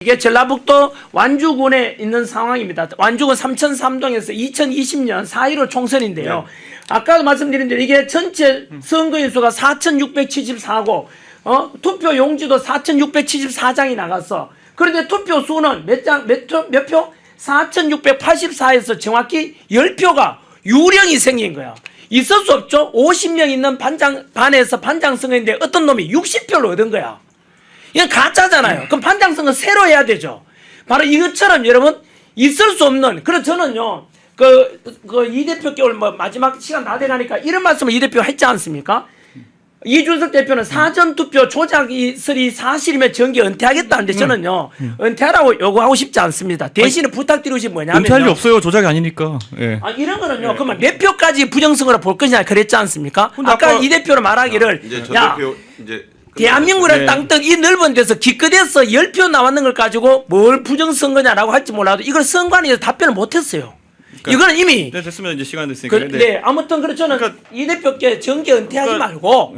이게 전라북도 완주군에 있는 상황입니다. 완주군 삼천 3동에서 2020년 4.15 총선인데요. 아까도 말씀드린 대로 이게 전체 선거인수가 4,674고 투표 용지도 4,674장이 나갔어. 그런데 투표 수는 몇 표? 4,684에서 정확히 10표가 유령이 생긴 거야. 있을 수 없죠. 50명 있는 반에서 반장 선거인데 어떤 놈이 60표를 얻은 거야. 이건 가짜잖아요. 그럼 반장 선거 새로 해야 되죠. 바로 이것처럼 여러분 있을 수 없는. 그래서 저는요 이 대표께 뭐 마지막 시간 다 돼가니까 이런 말씀을 이 대표가 했지 않습니까? 이준석 대표는 사전투표 조작이 사실이면 정계 은퇴하겠다는데 저는요 은퇴하라고 요구하고 싶지 않습니다. 대신에 부탁드리고 싶은 뭐냐면 은퇴할 리 없어요. 조작이 아니니까. 예. 이런 거는요. 그러면 몇 표까지 부정선거로 볼 것이냐 그랬지 않습니까? 아까 이 대표는 말하기를 이제 저 야 대표 이제 대한민국을 땅떡 이 넓은 데서 기껏해서 10표 나왔는 걸 가지고 뭘 부정선거냐라고 할지 몰라도 이걸 선관위에서 답변을 못했어요. 이거는 이미 네, 됐으면 이제 시간 됐으니까. 네, 아무튼 그래 저는 이 대표께 정계 은퇴하지 말고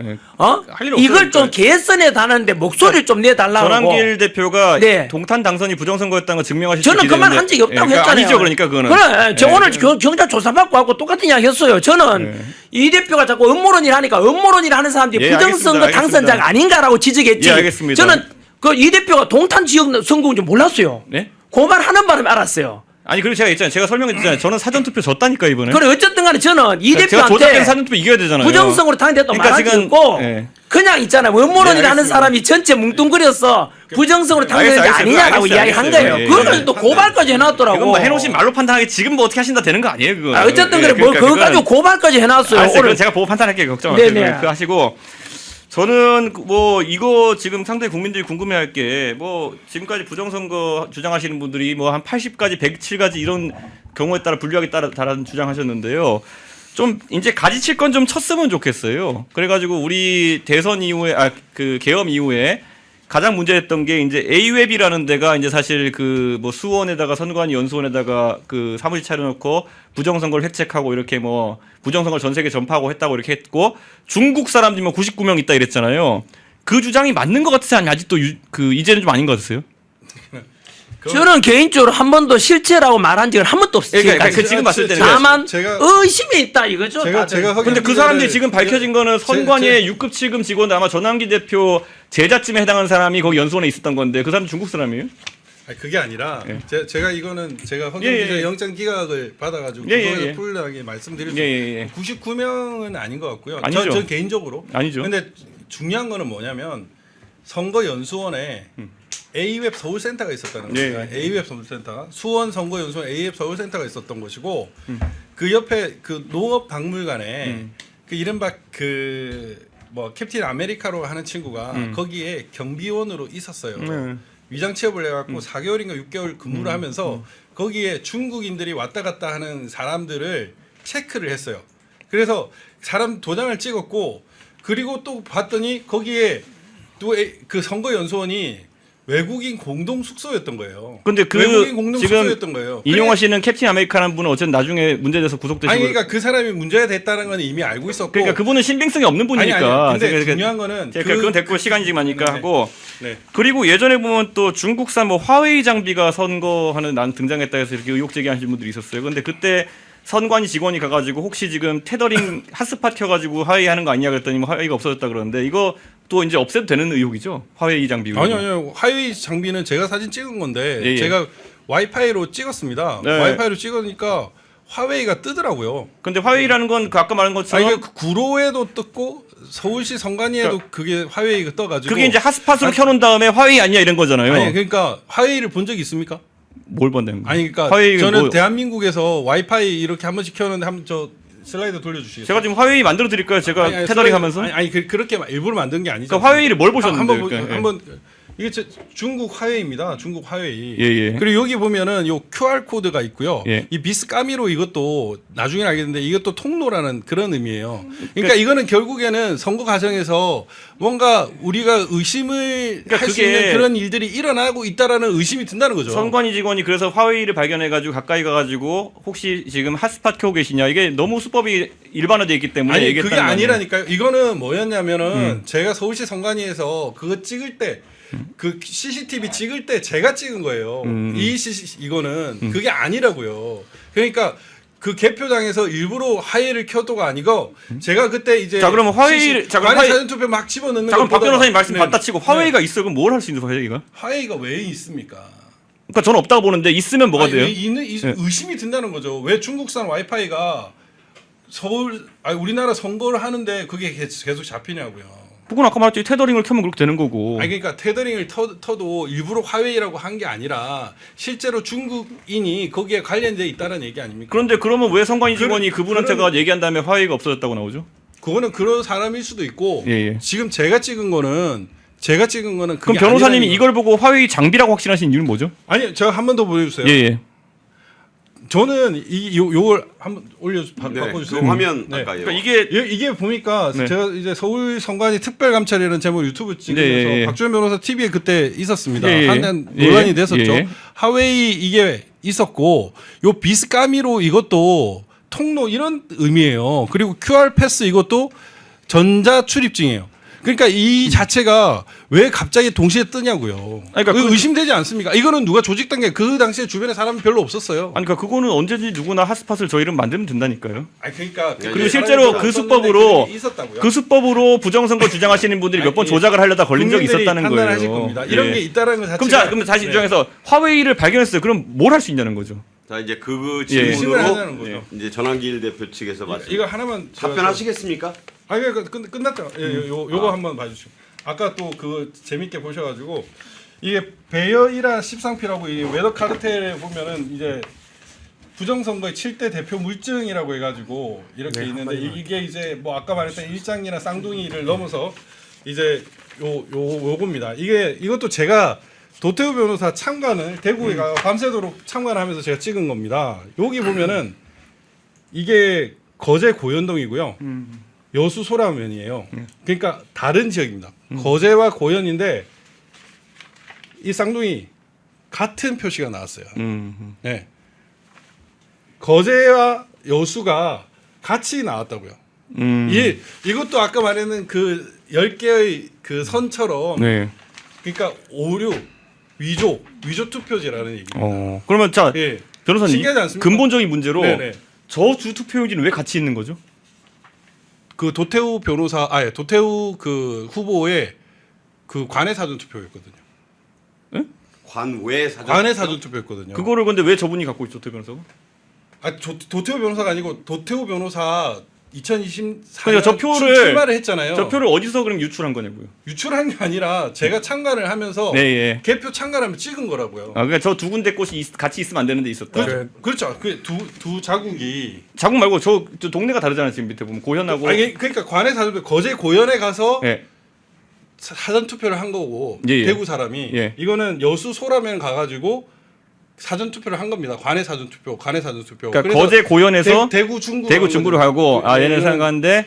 할 일 이걸 없어요, 좀 개선해 달라는데 목소리를 좀 내달라고. 전환길 대표가 네. 동탄 당선이 부정선거였다는 거 증명하실 저는 그 말 한 적이 없다고 그러니까 했잖아요. 아니죠, 그러니까 그거는. 그래, 저 오늘 경찰 조사받고 하고 똑같은 이야기 했어요. 저는 이 대표가 자꾸 음모론일 하니까 음모론일 하는 사람들이 부정선거 알겠습니다. 당선자가 아닌가라고 지적했지. 예, 알겠습니다. 저는 그 이 대표가 동탄 지역 선거인 줄 몰랐어요. 네? 고발하는 바람에 알았어요. 아니 그리고 제가 있잖아요. 제가 설명했잖아요. 저는 사전투표 졌다니까 이번에. 그래 어쨌든 간에 저는 이 제가 조작된 대표한테 사전투표 이겨야 되잖아요. 부정성으로 당했다고 그러니까 말하지 지금, 않고 예. 그냥 있잖아요. 음모론이라 하는 사람이 전체 뭉뚱그려서 부정성으로 당했는지 아니냐라고 이야기한 거예요. 예, 그걸 예. 또 고발까지 해놨더라고. 그건 뭐 해놓으신 말로 판단하기 지금 뭐 어떻게 하신다 되는 거 아니에요 그거. 어쨌든 그래 뭐 그거 가지고 고발까지 해놨어요. 알았어요. 오늘 제가 보고 판단할게요. 걱정 마세요. 그 하시고 저는 뭐 이거 지금 상당히 국민들이 궁금해할 게 뭐 지금까지 부정선거 주장하시는 분들이 뭐 한 80가지, 107가지 이런 경우에 따라 분류하기 따라 주장하셨는데요. 좀 이제 가지칠건 좀 쳤으면 좋겠어요. 그래가지고 우리 대선 이후에 그 계엄 이후에 가장 문제됐던 게 이제 A웹이라는 데가 이제 사실 그 뭐 수원에다가 선관위 연수원에다가 그 사무실 차려놓고 부정선거를 획책하고 이렇게 뭐 부정선거를 전 세계 전파하고 했다고 이렇게 했고 중국 사람들이 뭐 99명 있다 이랬잖아요. 그 주장이 맞는 것 같으세요? 아니 아직도 그 이제는 좀 아닌 것 같으세요? 저는 개인적으로 한 번도 실체라고 말한 적은 한 번도 없어요. 그러니까 지금 봤을 때는 다만 제가 의심이 있다 이거죠. 근데 그 사람들이 지금 밝혀진 거는 선관위의 6급 7급 직원들 아마 전환기 대표 제자쯤에 해당하는 사람이 거기 연수원에 있었던 건데 그 사람 중국 사람이에요? 아니, 그게 아니라 제가 이거는 제가 허경 예, 기자 예. 영장 기각을 받아가지고 예, 예, 그거에 예. 풀하게 말씀드릴 수 예. 99명은 아닌 것 같고요. 아니죠. 전 개인적으로 아니죠. 근데 중요한 거는 뭐냐면 선거 연수원에 A웹 서울센터가 있었다는 예. 겁니다. A웹 서울센터, 수원 선거연수원 A웹 서울센터가 있었던 것이고 그 옆에 그 농업박물관에 그 이른바 그 뭐 캡틴 아메리카로 하는 친구가 거기에 경비원으로 있었어요. 위장 취업을 해갖고 4개월인가 6개월 근무를 하면서 거기에 중국인들이 왔다 갔다 하는 사람들을 체크를 했어요. 그래서 사람 도장을 찍었고 그리고 또 봤더니 거기에 또 그 선거연수원이 외국인 공동 숙소였던 거예요. 근데 그 외국인 공동 지금 숙소였던 거예요. 인용하시는 캡틴 아메리카라는 분은 어쨌든 나중에 문제돼서 구속되시고 아니 그러니까 그 사람이 문제가 됐다는 건 이미 알고 있었고 그러니까 그분은 신빙성이 없는 분이니까. 아니, 근데 그러니까 중요한 거는 그건 됐고 시간이 지금 하니까 네. 하고 네. 그리고 예전에 보면 또 중국산 뭐 화웨이 장비가 선거하는 난 등장했다 해서 이렇게 의혹 제기하시는 분들이 있었어요. 근데 그때 선관위 직원이 가가지고 혹시 지금 테더링 핫스팟 켜가지고 화웨이 하는 거 아니냐 그랬더니 뭐 화웨이가 없어졌다 그러는데 이거 또 이제 없애도 되는 의혹이죠? 화웨이 장비. 아니요. 화웨이 장비는 제가 사진 찍은 건데 예. 제가 와이파이로 찍었습니다. 네. 와이파이로 찍으니까 화웨이가 뜨더라고요. 근데 화웨이라는 건 그 아까 말한 것처럼 아니 그 구로에도 떴고 서울시 선관위에도 그게 화웨이가 떠가지고 그게 이제 핫스팟으로 켜놓은 다음에 화웨이 아니냐 이런 거잖아요. 아니 그러니까 화웨이를 본 적이 있습니까? 뭘 본다는 거예요? 아니 그러니까 화웨이가 저는 뭐- 대한민국에서 와이파이 이렇게 한 번씩 켜는데 한번 저 슬라이드 돌려주시겠어요? 제가 지금 화웨이 만들어 드릴까요? 제가 아니, 테더링 하면서? 아니 그렇게 일부러 만든 게 아니죠. 그러니까 화웨이를 뭘 보셨는데? 한번 이게 중국 화웨이입니다. 중국 화웨이. 예. 그리고 여기 보면은 요 QR 코드가 있고요. 예. 이 비스카미로 이것도 나중에 알겠는데 이것도 통로라는 그런 의미예요. 그러니까 이거는 결국에는 선거 과정에서 뭔가 우리가 의심을 그러니까 할 수 그게 있는 그런 일들이 일어나고 있다라는 의심이 든다는 거죠. 선관위 직원이 그래서 화웨이를 발견해가지고 가까이 가가지고 혹시 지금 핫스팟 켜고 계시냐 이게 너무 수법이 일반화되어 있기 때문에 아니 얘기했다는 그게 거 아니에요? 아니라니까요. 이거는 뭐였냐면은 제가 서울시 선관위에서 그거 찍을 때 그 CCTV 찍을 때 제가 찍은 거예요. 이거는 그게 아니라고요. 그러니까 그 개표장에서 일부러 화해를 켜도가 아니고 제가 그때 이제 자 그러면 화해를 관외 사전투표 막 집어넣는 자 그럼 박 변호사님 말씀 네. 받다 치고 화해가 있어 그럼 뭘 할 수 있는 화해가? 화해가 왜 있습니까? 그러니까 저는 없다고 보는데 있으면 뭐가 아니, 돼요? 의심이 든다는 거죠. 왜 중국산 와이파이가 우리나라 선거를 하는데 그게 계속 잡히냐고요. 그건 아까 말했지 테더링을 켜면 그렇게 되는 거고. 아니 그러니까 테더링을 터도 일부러 화웨이라고 한 게 아니라 실제로 중국인이 거기에 관련돼 있다는 얘기 아닙니까? 그런데 그러면 왜 선관위 직원이 그분한테가 얘기한 다음에 화해가 없어졌다고 나오죠? 그거는 그런 사람일 수도 있고 예. 지금 제가 찍은 거는 그럼 그게 변호사님이 아니라는 이걸 보고 화해 장비라고 확신하신 이유는 뭐죠? 아니 제가 한 번 더 보여주세요. 예. 저는 요걸 한번 바꿔주세요. 그 화면 네. 아까요. 그러니까 이게 보니까 네. 제가 이제 서울 선관위 특별감찰이라는 제목 유튜브 찍으면서 네. 박주현 변호사 TV에 그때 있었습니다. 예. 한번 논란이 예. 됐었죠. 예. 하웨이 이게 있었고 요 비스까미로 이것도 통로 이런 의미예요. 그리고 QR 패스 이것도 전자 출입증이에요. 그러니까 이 자체가 왜 갑자기 동시에 뜨냐고요. 그러니까 의심되지 않습니까? 이거는 누가 조직단 게 그 당시에 주변에 사람이 별로 없었어요. 아니 그러니까 그거는 언제든지 누구나 핫스팟을 저희 이름 만들면 된다니까요. 아니 그러니까 그리고 실제로 그 수법으로 그 수법으로 부정선거 주장하시는 분들이 몇 번 조작을 하려다 걸린 적이 있었다는 거예요. 판단하실 겁니다. 이런 예. 게 있다는 것 자체가. 그럼 다시 네. 주장해서 화웨이를 발견했어요. 그럼 뭘 할 수 있냐는 거죠. 자 이제 그 예. 의심을 하자는 질문으로 거죠. 이제 전환길 대표 측에서 말씀. 이거 하나만 답변하시겠습니까? 아 그러니까 끝났다. 예, 요거 한번 봐주시고. 아까 또 그거 재밌게 보셔가지고 이게 베어이라 십상피라고 이 웨더 카르텔에 보면은 이제 부정선거의 7대 대표 물증이라고 해가지고 이렇게 있는데 이게 이제 뭐 아까 말했던 일장이나 쌍둥이를 넘어서 이제 요겁니다. 이것도 제가 도태우 변호사 참관을 대구에 가 밤새도록 참관하면서 제가 찍은 겁니다. 여기 보면은 이게 거제 고현동이고요. 여수 소라면이에요. 그러니까 다른 지역입니다. 거제와 고현인데 이 쌍둥이 같은 표시가 나왔어요. 네. 거제와 여수가 같이 나왔다고요. 이것도 아까 말했는 그 10개의 그 선처럼 네. 그러니까 오류, 위조 투표지라는 얘기입니다. 그러면 자 예. 변호사님 신기하지 않습니까? 근본적인 문제로 네네. 저 주 투표용지는 왜 같이 있는 거죠? 그 도태우 그 후보의 그 관외 사전 투표였거든요. 관외 사전. 관외 사전 투표였거든요. 그거를 근데 왜 저분이 갖고 있죠, 변호사가? 도태우 변호사가 아니고 도태우 변호사 2024년 그러니까 저 표를 출마를 했잖아요. 저 표를 어디서 그럼 유출한 거냐고요? 유출한 게 아니라 제가 참관을 하면서 네, 예. 개표 참관하면 찍은 거라고요. 아, 그러니까 저 두 군데 꽃이 같이 있으면 안 되는데 있었다. 그렇죠. 그 두 자국이 자국 말고 저 동네가 다르잖아요. 지금 밑에 보면 고현하고. 아니 그러니까 관외 사전 투표 거제 고현에 가서 예. 사전 투표를 한 거고 예. 대구 사람이 예. 이거는 여수 소라면 가가지고 사전 투표를 한 겁니다. 관외 사전 투표. 그러니까 그래서 거제 고현에서 대구 중구 대구 중구로 가고 아 얘는 생각하는데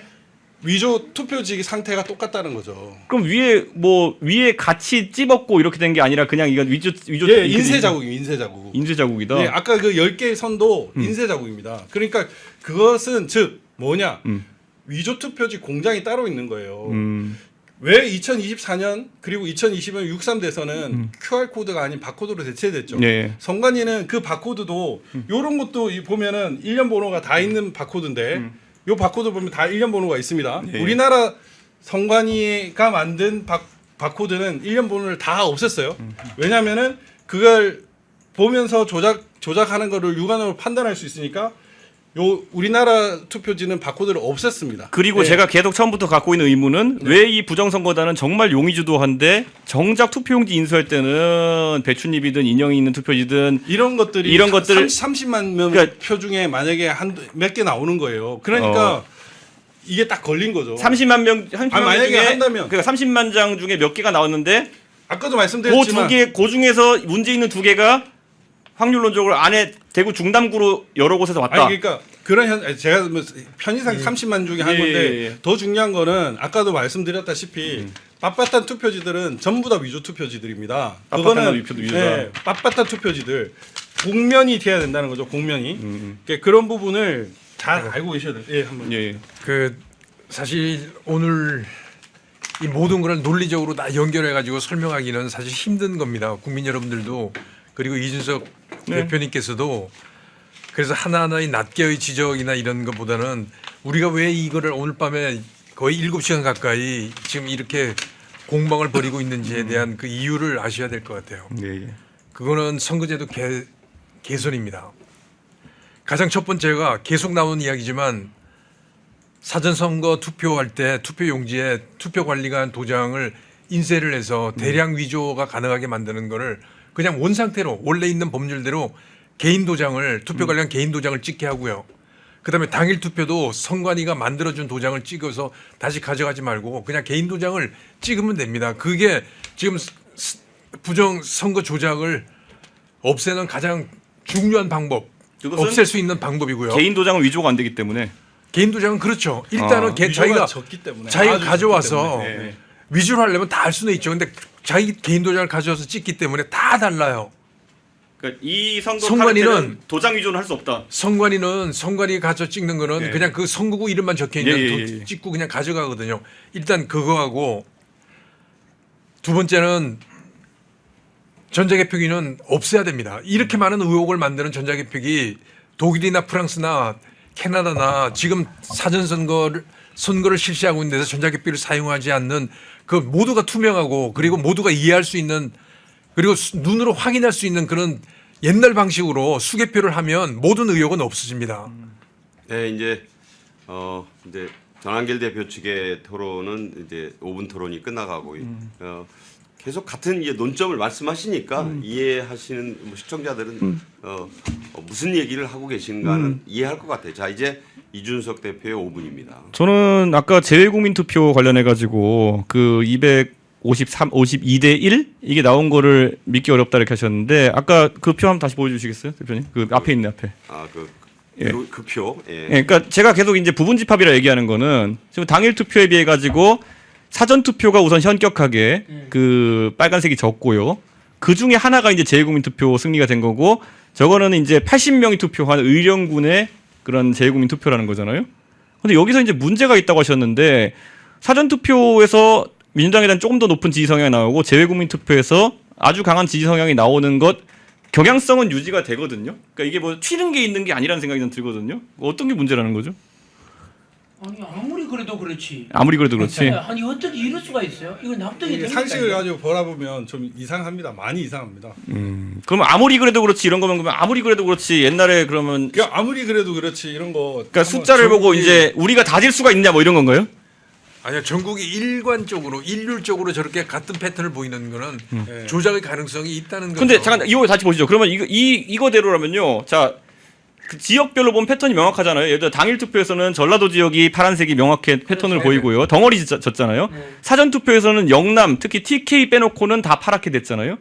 위조 투표지 상태가 똑같다는 거죠. 그럼 위에 같이 찝었고 이렇게 된 게 아니라 그냥 이거 위조 예, 인쇄 자국이에요. 인쇄 자국. 인쇄 자국이다. 네, 아까 그 10개의 선도 인쇄 자국입니다. 그러니까 그것은 즉 뭐냐? 위조 투표지 공장이 따로 있는 거예요. 왜 2024년 그리고 2020년 63 대선은 QR 코드가 아닌 바코드로 대체됐죠. 네. 선관위는 그 바코드도 요런 것도 보면은 일련 번호가 다 있는 바코드인데 요 바코드 보면 다 일련 번호가 있습니다. 네. 우리나라 선관위가 만든 바코드는 일련 번호를 다 없앴어요. 왜냐면은 그걸 보면서 조작하는 거를 육안으로 판단할 수 있으니까 요 우리나라 투표지는 바코드를 없앴습니다. 그리고 네. 제가 계속 처음부터 갖고 있는 의문은 왜 이 부정선거단은 정말 용의주도한데 정작 투표용지 인수할 때는 배춧잎이든 인형이 있는 투표지든 이런 것들 30만 명 그러니까 표 중에 만약에 몇 개 나오는 거예요. 그러니까 이게 딱 걸린 거죠. 30만 명 만약에 중에 한다면. 그러니까 30만 장 중에 몇 개가 나왔는데 아까도 말씀드렸지만 그 중에서 문제 있는 두 개가 확률론적으로 안에 대구 중담구로 여러 곳에서 왔다. 아니 그러니까 그런 제가 뭐 편의상 30만 중에 한 예, 건데 예, 예. 더 중요한 거는 아까도 말씀드렸다시피 빡빡한 투표지들은 전부 다 위조 투표지들입니다. 빡빡한 위조다. 네, 빡빡한 투표지들 공면이 돼야 된다는 거죠. 공면이 그러니까 그런 부분을 잘 알고 계셔야 돼요. 예, 한번. 예. 그 사실 오늘 이 모든 걸 논리적으로 다 연결해 가지고 설명하기는 사실 힘든 겁니다. 국민 여러분들도 그리고 이준석 네. 대표님께서도 그래서 하나하나의 낱개의 지적이나 이런 것보다는 우리가 왜 이거를 오늘 밤에 거의 7시간 가까이 지금 이렇게 공방을 벌이고 있는지에 대한 그 이유를 아셔야 될 것 같아요. 예. 그거는 선거제도 개선입니다. 가장 첫 번째가 계속 나오는 이야기지만 사전선거 투표할 때 투표용지에 투표관리가 한 도장을 인쇄를 해서 대량 위조가 가능하게 만드는 거를 그냥 원상태로 원래 있는 법률대로 개인 도장을 투표관리한 개인 도장을 찍게 하고요. 그다음에 당일 투표도 선관위가 만들어준 도장을 찍어서 다시 가져가지 말고 그냥 개인 도장을 찍으면 됩니다. 그게 지금 부정 선거 조작을 없애는 가장 중요한 방법, 그것은 없앨 수 있는 방법이고요. 개인 도장은 위조가 안 되기 때문에 개인 도장은 그렇죠. 일단은 자기가 적기 때문에 자기가 아주 적기 가져와서 때문에. 네. 위조를 하려면 다 할 수는 있죠. 근데 자기 개인 도장을 가져와서 찍기 때문에 다 달라요. 그러니까 이 선거 선관위는 카르텔은 도장 위조는 할 수 없다. 선관위가 가져 찍는 거는 예. 그냥 그 선거구 이름만 적혀 있는 예. 찍고 그냥 가져가거든요. 일단 그거하고 두 번째는 전자개표기는 없애야 됩니다. 이렇게 많은 의혹을 만드는 전자개표기 독일이나 프랑스나 캐나다나 지금 선거를 실시하고 있는 데서 전자개표기를 사용하지 않는 그 모두가 투명하고 그리고 모두가 이해할 수 있는 그리고 눈으로 확인할 수 있는 그런 옛날 방식으로 수개표를 하면 모든 의혹은 없어집니다. 네, 이제 전한길 대표 측의 토론은 이제 5분 토론이 끝나가고 계속 같은 이제 논점을 말씀하시니까 이해하시는 뭐 시청자들은 무슨 얘기를 하고 계신가는 이해할 것 같아요. 자, 이제 이준석 대표의 5분입니다. 저는 아까 재외국민 투표 관련해 가지고 그 52대 1 이게 나온 거를 믿기 어렵다 이렇게 하셨는데 아까 그 표 한번 다시 보여주시겠어요, 대표님? 그 앞에 있는 앞에. 그 표. 예. 그러니까 제가 계속 이제 부분 집합이라 얘기하는 거는 지금 당일 투표에 비해 가지고 사전 투표가 우선 현격하게 그 빨간색이 적고요. 그 중에 하나가 이제 재외국민 투표 승리가 된 거고 저거는 이제 80명이 투표한 의령군의 그런 재외국민 투표라는 거잖아요. 근데 여기서 이제 문제가 있다고 하셨는데 사전 투표에서 민주당에 대한 조금 더 높은 지지 성향이 나오고 재외국민 투표에서 아주 강한 지지 성향이 나오는 것 경향성은 유지가 되거든요. 그러니까 이게 뭐 튀는 게 있는 게 아니라는 생각이 좀 들거든요. 어떤 게 문제라는 거죠? 아니 아무리 그래도 그렇지. 아무리 그래도 그렇지. 아니 어떻게 이럴 수가 있어요? 이거 납득이 이게 됩니까? 상식을 이거? 가지고 바라보면 좀 이상합니다. 많이 이상합니다. 그러면 아무리 그래도 그렇지 이런 거면 그러면 아무리 그래도 그렇지 옛날에 그러면 그러니까 아무리 그래도 그렇지 이런 거. 그러니까 숫자를 보고 이제 우리가 다질 수가 있냐 뭐 이런 건가요? 아니요, 전국이 일관적으로 일률적으로 저렇게 같은 패턴을 보이는 거는 네. 조작의 가능성이 있다는 거죠. 근데 잠깐 이거 다시 보시죠. 그러면 이거대로라면요. 자, 그 지역별로 보면 패턴이 명확하잖아요. 예를 들어 당일 투표에서는 전라도 지역이 파란색이 명확히 패턴을 그렇죠. 보이고요. 덩어리 졌잖아요. 사전 투표에서는 영남 특히 TK 빼놓고는 다 파랗게 됐잖아요.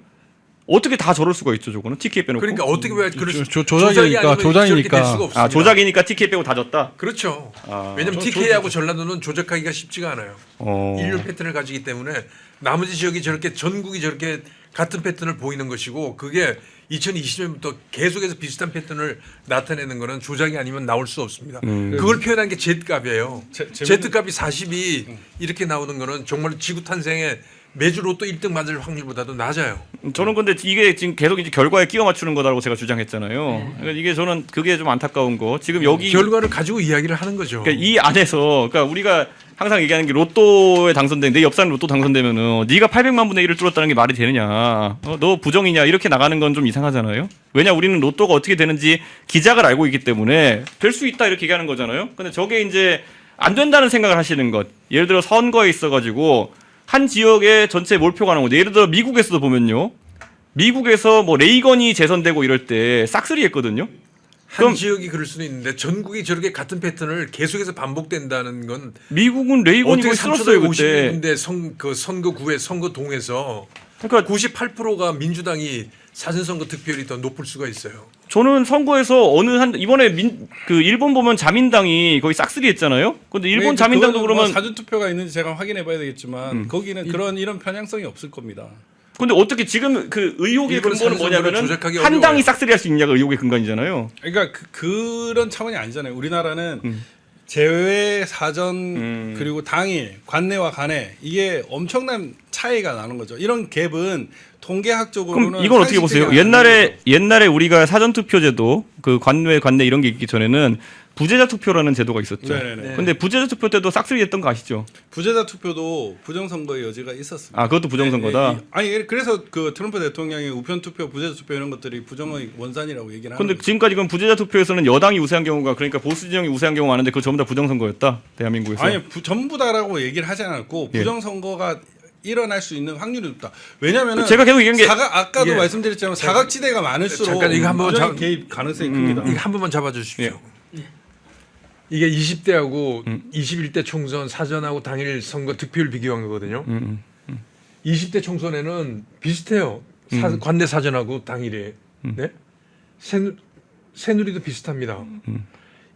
어떻게 다 저럴 수가 있죠, 저거는 TK 빼놓고. 그러니까 어떻게 왜 그럴 수 조작이니까, 조작이니까. 될 수가 없습니다. 아 조작이니까 TK 빼고 다 졌다. 그렇죠. 아. 왜냐하면 TK하고 전라도는 조작하기가 쉽지가 않아요. 어. 일률 패턴을 가지기 때문에 나머지 지역이 저렇게 전국이 저렇게 같은 패턴을 보이는 것이고 그게 2020년부터 계속해서 비슷한 패턴을 나타내는 것은 조작이 아니면 나올 수 없습니다. 그걸 표현한 게 Z값이에요. Z값이 40이 이렇게 나오는 것은 정말 지구 탄생에 매주 로또 1등 맞을 확률보다도 낮아요. 저는 근데 이게 지금 계속 이제 결과에 끼워 맞추는 거다라고 제가 주장했잖아요. 그러니까 이게 저는 그게 좀 안타까운 거. 지금 여기 결과를 가지고 이야기를 하는 거죠. 그러니까 이 안에서 그러니까 우리가 항상 얘기하는 게 로또에 당선된 내 옆 사람 로또 당선되면은 네가 800만 분의 1을 뚫었다는 게 말이 되느냐? 너 부정이냐? 이렇게 나가는 건 좀 이상하잖아요. 왜냐 우리는 로또가 어떻게 되는지 기작을 알고 있기 때문에 될 수 있다 이렇게 얘기하는 거잖아요. 근데 저게 이제 안 된다는 생각을 하시는 것. 예를 들어 선거에 있어가지고 한 지역에 전체 몰표가 나오고 예를 들어 미국에서도 보면요. 미국에서 뭐 레이건이 재선되고 이럴 때 싹쓸이 했거든요. 한 그럼- 지역이 그럴 수는 있는데 전국이 저렇게 같은 패턴을 계속해서 반복된다는 건 미국은 레이건이 거의 쓸었어요 그때. 50년대 그 선거구에 선거동에서 그러니까 98%가 민주당이 사전선거 득표율이 더 높을 수가 있어요. 저는 선거에서 이번에 그 일본 보면 자민당이 거의 싹쓸이 했잖아요. 근데 일본 자민당도 그러면 사전 투표가 있는지 제가 확인해봐야 되겠지만 거기는 이런 편향성이 없을 겁니다. 근데 어떻게 지금 그 의혹의 일본 근본은 사전선거를 뭐냐면은 조작하기 한 당이 어려워요. 싹쓸이 할 수 있냐가 의혹의 근간이잖아요. 그러니까 그런 차원이 아니잖아요. 우리나라는 제외 사전 그리고 당일 관내와 간내 이게 엄청난 차이가 나는 거죠. 이런 갭은 통계학적으로는 그럼 이건 어떻게 보세요? 상식적이 아닌 옛날에 우리가 사전 투표제도 그 관내 이런 게 있기 전에는 부재자 투표라는 제도가 있었죠. 네네네. 근데 부재자 투표 때도 싹쓸이 했던 거 아시죠? 부재자 투표도 부정선거의 여지가 있었습니다. 아, 그것도 부정선거다. 아니 그래서 그 트럼프 대통령이 우편 투표, 부재자 투표 이런 것들이 부정의 원산이라고 얘기를 하는 근데 거죠. 지금까지 그럼 부재자 투표에서는 여당이 우세한 경우가 그러니까 보수 진영이 우세한 경우가 많은데 그거 전부 다 부정선거였다. 대한민국에서. 아니 전부 다라고 얘기를 하지 않았고 예. 부정선거가 일어날 수 있는 확률이 높다. 왜냐하면 제가 계속 얘기한 게 아까도 예. 말씀드렸지만 사각지대가 많을수록 잠깐 이거 한번 부정 개입 가능성이 큽니다. 이거 한 번만 잡아주십시오. 이게 20대하고 21대 총선 사전하고 당일 선거 득표율 비교한 거거든요. 20대 총선에는 비슷해요. 관내 사전하고 당일에. 네? 새누리도 비슷합니다.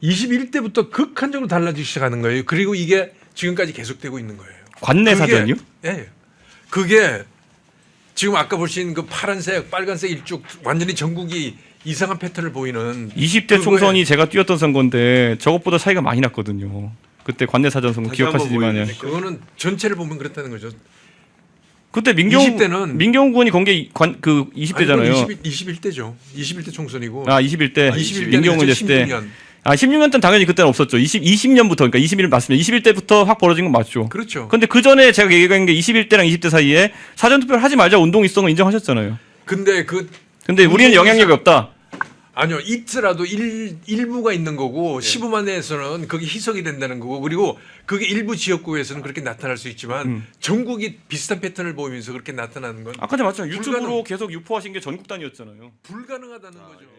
21대부터 극한적으로 달라지기 시작하는 거예요. 그리고 이게 지금까지 계속되고 있는 거예요. 관내 사전이요? 예. 그게 지금 아까 보신 그 파란색, 빨간색 일쭉 완전히 전국이 이상한 패턴을 보이는 20대 총선이 제가 뛰었던 선거인데 저것보다 차이가 많이 났거든요. 그때 관내 사전 선거 다시 한번 기억하시지만요. 보여주시죠. 그거는 전체를 보면 그렇다는 거죠. 그때 20대는 민경훈 의원이 건게 그 20대잖아요. 21대죠. 21대 총선이고. 아 21대 21대 민경훈 됐을 때. 16년. 아 16년 때는 당연히 그때는 없었죠. 20년부터 그러니까 21 맞습니다. 21대부터 확 벌어진 건 맞죠. 그렇죠. 근데 그 전에 제가 얘기한 게 21대랑 20대 사이에 사전 투표를 하지 말자 운동이 있었던 거 인정하셨잖아요. 근데 우리는 영향력이 없다. 아니요. 있더라도 일부가 있는 거고 15만 내에서는 그게 희석이 된다는 거고 그리고 그게 일부 지역구에서는 그렇게 나타날 수 있지만 전국이 비슷한 패턴을 보이면서 그렇게 나타나는 건 아까 전에 맞잖아요. 유튜브로 불가능. 계속 유포하신 게 전국 단위였잖아요. 불가능하다는 거죠.